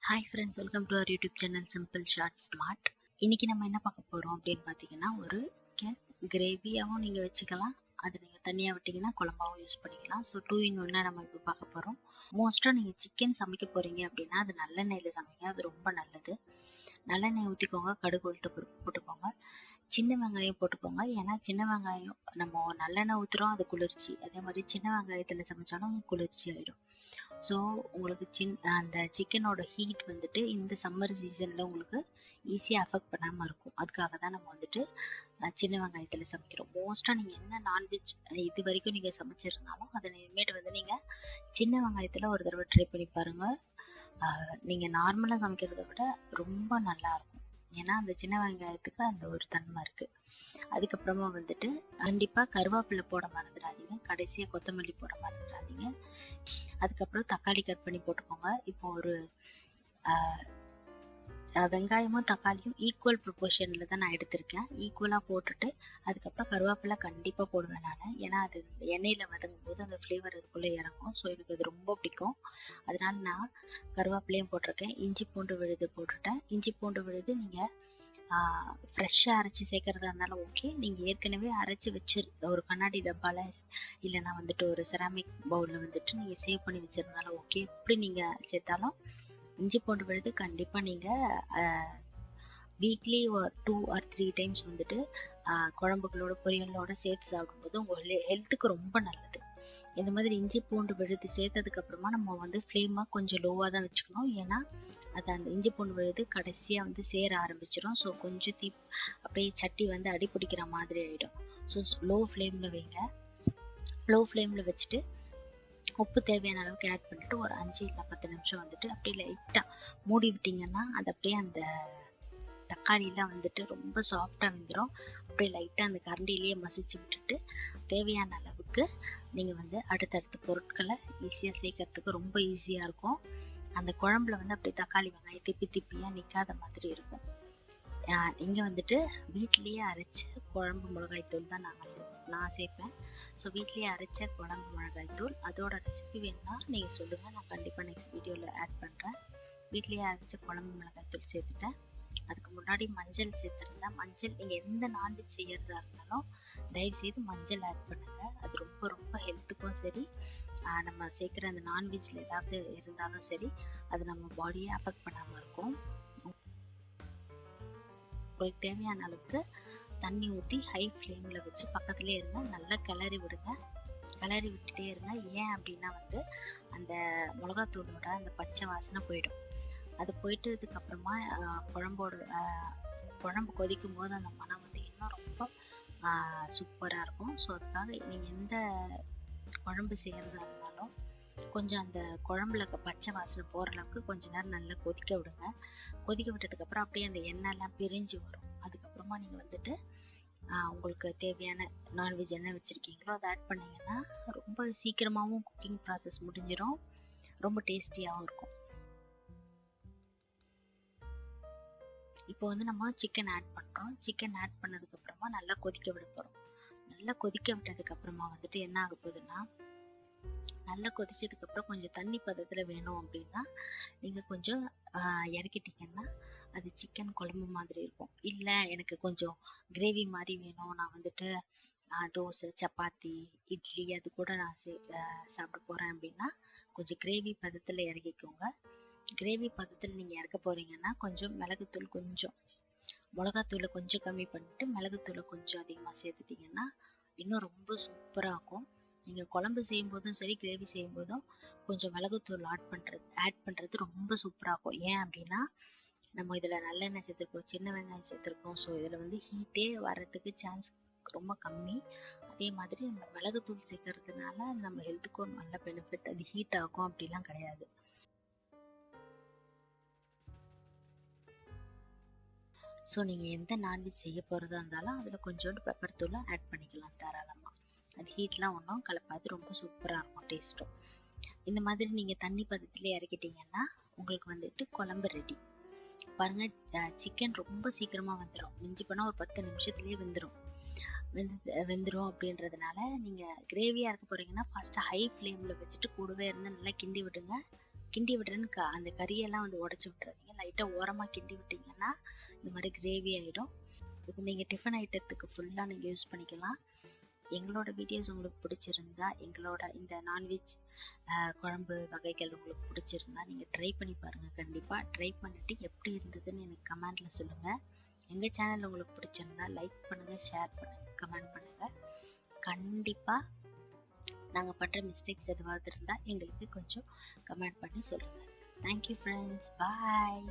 Hi friends, welcome to our YouTube channel simple short smart. இன்னைக்கு நம்ம என்ன பார்க்க போகிறோம் அப்படின்னு பார்த்தீங்கன்னா, ஒரு கிரேவியாகவும் நீங்கள் வச்சுக்கலாம், அது நீங்கள் தனியாக விட்டிங்கன்னா குழம்பாகவும் யூஸ் பண்ணிக்கலாம். ஸோ 2 in 1 நம்ம இப்போ பார்க்க போகிறோம். மோஸ்ட்டாக நீங்கள் சிக்கன் சமைக்க போகிறீங்க அப்படின்னா அது நல்லெண்ணெயில் சமைங்க, அது ரொம்ப நல்லது. நல்லெண்ணெய் ஊற்றிக்கோங்க, கடுகு உளுத்த பருப்பு போட்டுக்கோங்க, சின்ன வெங்காயம் போட்டுக்கோங்க. ஏன்னா சின்ன வெங்காயம் நம்ம நல்லெண்ணெய் ஊற்றுறோம், அது குளிர்ச்சி. அதே மாதிரி சின்ன வெங்காயத்தில் சமைச்சாலும் குளிர்ச்சி ஆகிடும். ஸோ உங்களுக்கு அந்த சிக்கனோட ஹீட் வந்துட்டு இந்த சம்மர் சீசனில் உங்களுக்கு ஈஸியாக அஃபெக்ட் பண்ணாமல் இருக்கும். அதுக்காக தான் நம்ம வந்துட்டு சின்ன வெங்காயத்தில் சமைக்கிறோம். மோஸ்ட்டாக நீங்கள் என்ன நான்வெஜ் இது வரைக்கும் நீங்கள் சமைச்சிருந்தாலும் அதை இனிமேட்டு வந்து நீங்கள் சின்ன வெங்காயத்தில் ஒரு தடவை ட்ரை பண்ணி பாருங்கள். நீங்கள் நார்மலாக சமைக்கிறத விட ரொம்ப நல்லாயிருக்கும். ஏன்னா அந்த சின்ன வெங்காயத்துக்கு அந்த ஒரு தன்மை இருக்குது. அதுக்கப்புறமா வந்துட்டு கண்டிப்பாக கருவேப்பிலை போட மறந்துடாதீங்க, கடைசியாக கொத்தமல்லி போட மறந்துடாதீங்க. அதுக்கப்புறம் தக்காளி கட் பண்ணி போட்டுக்கோங்க. இப்போ ஒரு வெங்காயமும் தக்காளியும் ஈக்குவல் ப்ரொபோர்ஷனில் தான் நான் எடுத்திருக்கேன். ஈக்குவலாக போட்டுட்டு அதுக்கப்புறம் கருவேப்பிலை கண்டிப்பாக போடுவேன் நான். ஏன்னா அது எண்ணெயில் வதங்கும் போது அந்த ஃப்ளேவர் அதுக்குள்ளே இறங்கும். ஸோ எனக்கு அது ரொம்ப பிடிக்கும். அதனால நான் கருவேப்பிலையும் போட்டிருக்கேன். இஞ்சி பூண்டு விழுது போட்டுட்டேன். இஞ்சி பூண்டு விழுது நீங்கள் ஃப்ரெஷ்ஷாக அரைச்சி சேர்க்கறதா இருந்தாலும் ஓகே. நீங்கள் ஏற்கனவே அரைச்சி வச்சு ஒரு கண்ணாடி டப்பாவில் இல்லைன்னா வந்துட்டு ஒரு செராமிக் பவுலில் வந்துட்டு நீங்கள் சேவ் பண்ணி வச்சுருந்தாலும் ஓகே. எப்படி நீங்கள் சேர்த்தாலும் இஞ்சி பூண்டு விழுது கண்டிப்பாக நீங்கள் வீக்லி 2 or 3 times வந்துட்டு குழம்புகளோட பொரியலோட சேர்த்து சாப்பிடும்போது உங்கள் ஹெல்த்துக்கு ரொம்ப நல்லது. இந்த மாதிரி இஞ்சி பூண்டு விழுது சேர்த்ததுக்கு அப்புறமா நம்ம வந்து ஃப்ளேமாக கொஞ்சம் லோவாக தான் வச்சுக்கணும். ஏன்னா அது அந்த இஞ்சி பூண்டு விழுது கடைசியாக வந்து சேர ஆரம்பிச்சிடும். ஸோ கொஞ்சம் அப்படியே சட்டி வந்து அடி பிடிக்கிற மாதிரி ஆகிடும். ஸோ லோ ஃப்ளேமில் வைங்க. லோ ஃப்ளேமில் வச்சுட்டு உப்பு தேவையான அளவுக்கு ஆட் பண்ணிட்டு ஒரு 5 இல்லை 10 நிமிஷம் வந்துட்டு அப்படியே லைட்டாக மூடி விட்டிங்கன்னா அது அப்படியே அந்த தக்காளியெலாம் வந்துட்டு ரொம்ப சாஃப்டாக வெந்துடும். அப்படியே லைட்டாக அந்த கரண்டிலேயே மசிச்சு விட்டுட்டு தேவையான அளவுக்கு நீங்கள் வந்து அடுத்தடுத்த பொருட்களை ஈஸியாக சேர்க்கறதுக்கு ரொம்ப ஈஸியாக இருக்கும். அந்த குழம்புல வந்து அப்படியே தக்காளி வெங்காயம் திப்பியாக நிற்காத மாதிரி இருக்கும். இங்கே வந்துட்டு வீட்லேயே அரைச்ச குழம்பு மிளகாய்த்தூள் தான் நான் சேர்ப்பேன். ஸோ வீட்லேயே அரைச்ச குழம்பு மிளகாய்த்தூள், அதோட ரெசிபி வேணும்னா நீங்கள் சொல்லுங்கள், நான் கண்டிப்பாக நெக்ஸ்ட் வீடியோவில் ஆட் பண்ணுறேன். வீட்லேயே அரைச்ச குழம்பு மிளகாய்த்தூள் சேர்த்துட்டேன். அதுக்கு முன்னாடி மஞ்சள் சேர்த்துருந்தேன். மஞ்சள் நீங்கள் எந்த நான்வெஜ் செய்யறதா இருந்தாலும் தயவுசெய்து மஞ்சள் ஆட் பண்ணுங்கள். அது ரொம்ப ரொம்ப ஹெல்த்துக்கும் சரி, நம்ம சேர்க்குற அந்த நான்வெஜ்ல ஏதாவது இருந்தாலும் சரி, அது நம்ம பாடியை அஃபெக்ட் பண்ணாமல் இருக்கும். உங்களுக்கு தேவையான அளவுக்கு தண்ணி ஊற்றி ஹை ஃப்ளேமில் வச்சு பக்கத்துலேயே இருங்க. நல்லா கிளறி விடுங்க. கிளறி விட்டுட்டே இருங்க. ஏன் அப்படின்னா வந்து அந்த மிளகாத்தூளோட அந்த பச்சை வாசனை போயிடும். அது போயிட்டதுக்கு அப்புறமா குழம்பு கொதிக்கும் போது அந்த மனம் வந்து இன்னும் ரொம்ப சூப்பராக இருக்கும். ஸோ அதுக்காக நீங்கள் எந்த குழம்பு செய்யறதா இருந்தாலும் கொஞ்சம் அந்த குழம்புல பச்சை வாசனை போகிற அளவுக்கு கொஞ்ச நேரம் நல்லா கொதிக்க விடுங்க. கொதிக்க விட்டதுக்கப்புறம் அப்படியே அந்த எண்ணெய்லாம் பிரிஞ்சு வரும். அதுக்கப்புறமா நீங்கள் வந்துட்டு உங்களுக்கு தேவையான நான்வெஜ் என்ன வச்சுருக்கீங்களோ அதை ஆட் பண்ணிங்கன்னா ரொம்ப சீக்கிரமாகவும் குக்கிங் ப்ராசஸ் முடிஞ்சிடும். ரொம்ப டேஸ்டியாகவும் இருக்கும். இப்போ வந்து நம்ம சிக்கன் ஆட் பண்ணுறோம். சிக்கன் ஆட் பண்ணதுக்கப்புறமா நல்லா கொதிக்க விட போகிறோம். நல்லா கொதிக்க விட்டதுக்கப்புறமா வந்துட்டு என்ன ஆக போகுதுன்னா, நல்லா கொதிச்சதுக்கப்புறம் கொஞ்சம் தண்ணி பதத்தில் வேணும் அப்படின்னா நீங்கள் கொஞ்சம் இறக்கிட்டிங்கன்னா அது சிக்கன் குழம்பு மாதிரி இருக்கும். இல்லை எனக்கு கொஞ்சம் கிரேவி மாதிரி வேணும், நான் வந்துட்டு தோசை, சப்பாத்தி, இட்லி அது கூட நான் சாப்பிட போகிறேன் அப்படின்னா கொஞ்சம் கிரேவி பதத்தில் இறக்கிக்கோங்க. கிரேவி பதத்தில் நீங்கள் இறக்க போகிறீங்கன்னா கொஞ்சம் மிளகாத்தூளை கொஞ்சம் கம்மி பண்ணிட்டு மிளகுத்தூளை கொஞ்சம் அதிகமாக சேர்த்துட்டிங்கன்னா இன்னும் ரொம்ப சூப்பராக இருக்கும். நீங்கள் குழம்பு செய்யும்போதும் சரி, கிரேவி செய்யும்போதும் கொஞ்சம் மிளகுத்தூள் ஆட் பண்ணுறது ரொம்ப சூப்பராக இருக்கும். ஏன் அப்படின்னா நம்ம இதில் நல்லெண்ணெய் சேர்த்துருக்கோம், சின்ன வெங்காயம் சேர்த்துருக்கோம். ஸோ இதில் வந்து ஹீட்டே வர்றதுக்கு சான்ஸ் ரொம்ப கம்மி. அதே மாதிரி நம்ம மிளகுத்தூள் சேர்க்கறதுனால நம்ம ஹெல்த்துக்கும் நல்ல பெனிஃபிட். அது ஹீட் ஆகும் அப்படிலாம் கிடையாது. ஸோ நீங்கள் எந்த நான்வெஜ் செய்ய போகிறதா இருந்தாலும் அதில் கொஞ்சோண்டு பெப்பர் தூளை ஆட் பண்ணிக்கலாம் தாராளமாக. அது ஹீட்லாம் ஒன்றும் கலப்பாது, ரொம்ப சூப்பராக இருக்கும் டேஸ்ட்டும். இந்த மாதிரி நீங்கள் தண்ணி பதத்தில் இறக்கிட்டிங்கன்னா உங்களுக்கு வந்துட்டு குழம்பு ரெடி. பாருங்கள், சிக்கன் ரொம்ப சீக்கிரமாக வந்துடும். மிஞ்சி போனால் ஒரு 10 நிமிஷத்துலேயே வெந்துடும். அப்படின்றதுனால நீங்கள் கிரேவியாக இருக்க போகிறீங்கன்னா ஃபஸ்ட்டு ஹை ஃப்ளேமில் வச்சுட்டு கூடவே இருந்து நல்லா கிண்டி விடுங்க. கிண்டி விடுறேன்னு அந்த கறியெல்லாம் வந்து உடச்சி விட்டுறாதீங்க. லைட்டாக ஓரமாக கிண்டி விட்டீங்கன்னா இந்த மாதிரி கிரேவி ஆகிடும். இது நீங்கள் டிஃபன் ஐட்டத்துக்கு ஃபுல்லாக நீங்கள் யூஸ் பண்ணிக்கலாம். எங்களோட வீடியோஸ் உங்களுக்கு பிடிச்சிருந்தா, எங்களோட இந்த நான்வெஜ் குழம்பு வகைகள் உங்களுக்கு பிடிச்சிருந்தா நீங்கள் ட்ரை பண்ணி பாருங்கள். கண்டிப்பாக ட்ரை பண்ணிவிட்டு எப்படி இருந்ததுன்னு எனக்கு கமெண்டில் சொல்லுங்கள். எங்கள் சேனல் உங்களுக்கு பிடிச்சிருந்தா லைக் பண்ணுங்கள், ஷேர் பண்ணுங்கள், கமெண்ட் பண்ணுங்கள். கண்டிப்பாக நாங்கள் பண்ணுற மிஸ்டேக்ஸ் எதுவாவது இருந்தால் எங்களுக்கு கொஞ்சம் கமெண்ட் பண்ணி சொல்லுங்கள். தேங்க்யூ ஃப்ரெண்ட்ஸ், பாய்.